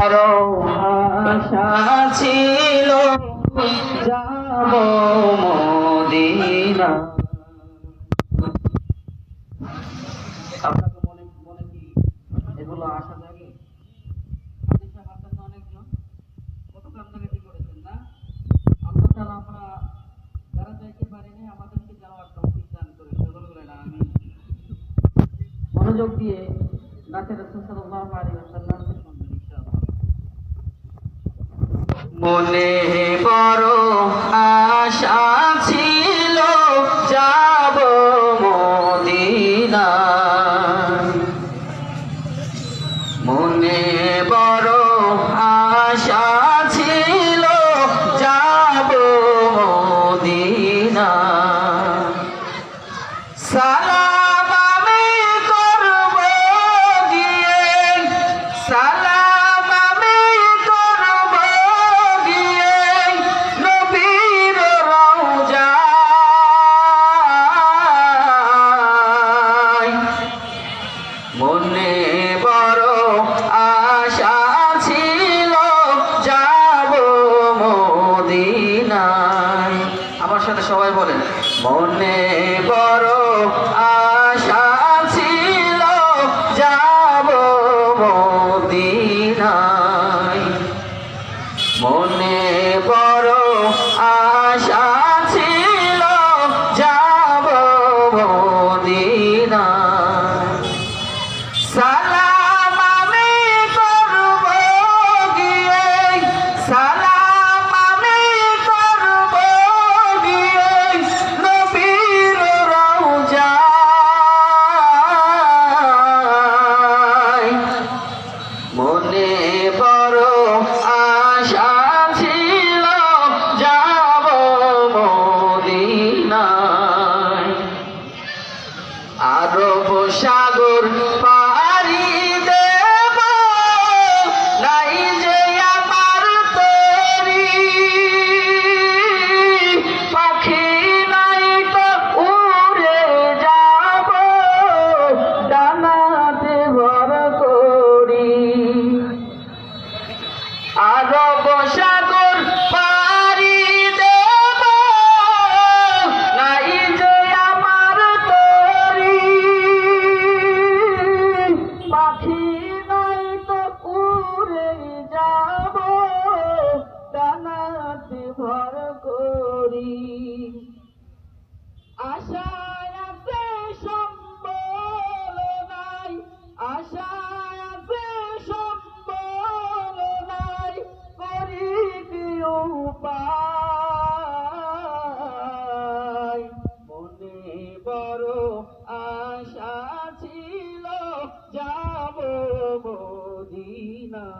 আরো আশা ছিল যাব মদিনা। আপনাকে মনে মনে কি এগুলো আশা জাগে? অনেকজন কত কান্দাকাটি করেছেন না? আল্লাহ তাআলা আমরা যারা যাইতে পারিনি আমাদেরকে যাওয়ার তৌফিক দান করে। সকল বলেন আমিন। মনোযোগ দিয়ে নাথের রাসূল সাল্লাল্লাহু আলাইহি ওয়াসাল্লাম শুনবেন ইনশাআল্লাহ। মনে বড় আশা ছিল যাব মদিনা, মনে বড় আশা ছিল যাব মদিনা। সালাম আমি করব গিয়ে, সালাম আমি করব গিয়ে নবীর রওজায়। মনে বড় আশা ছিল যাব মদিনায়। আমার সাথে সবাই বলেন, মনে বড় আশা ছিল যাব মদিনায়। মনে বড় আশা ছিল যাব মদিনায়। সালাম আমি করব গিয়ে, সালাম আমি করব গিয়ে নবীর রওজায়। মনে বড় আশা ছিল যাব মদিনায়। আরব সাগর পাড়ি দেব, নাই যে আমার তরি, পাখি নাই তো উড়ে যাব ডানাতে ভর করি। আরব সাগর পাড়ি দেব, নাই যে আমার তরি, পাখি নাই তো উড়ে যাব ডানাতে ভর করি। আশায় আছে সম্বল নাই, আশায় আছে সম্বল নাই, করি কি উপায়। মনে বড় আশা ছিল যাব মদিনায়।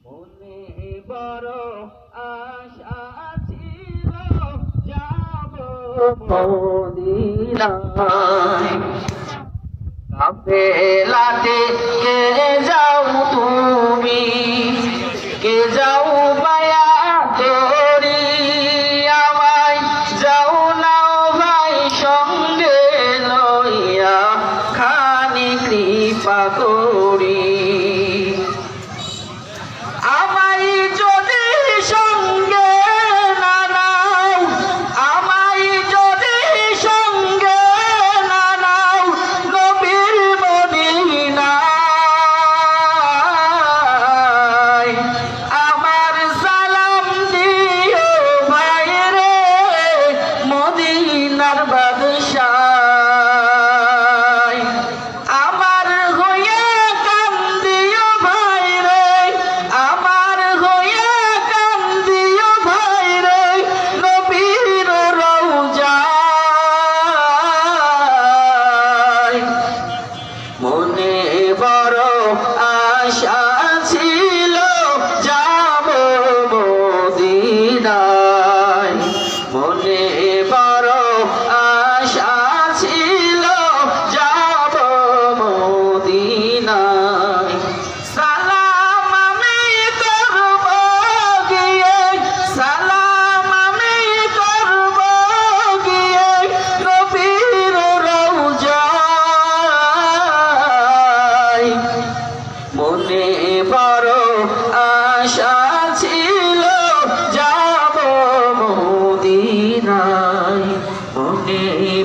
মনে বড় আশা ছিল যাব মদিনায়। কাফেলাতে কে যাও তুমি, কে যাও মায়া করি, আমায় যাও নাও ভাই সঙ্গে লইয়া, খানি কৃপা করি। আমায় যদি সঙ্গে না নাও, আমায় যদি সঙ্গে না নাও নবীর মদিনায়, আমায়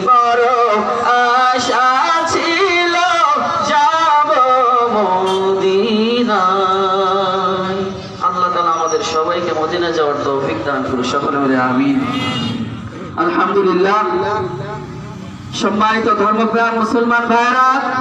বড় আশা ছিল যাব মদিনায়। আল্লাহ তাআলা আমাদের সবাইকে মদিনা যাওয়ার তৌফিক দান করুন, সকলে বলে আমিন। আলহামদুলিল্লাহ। সম্মানিত ধর্মপ্রাণ মুসলমান ভাইরা,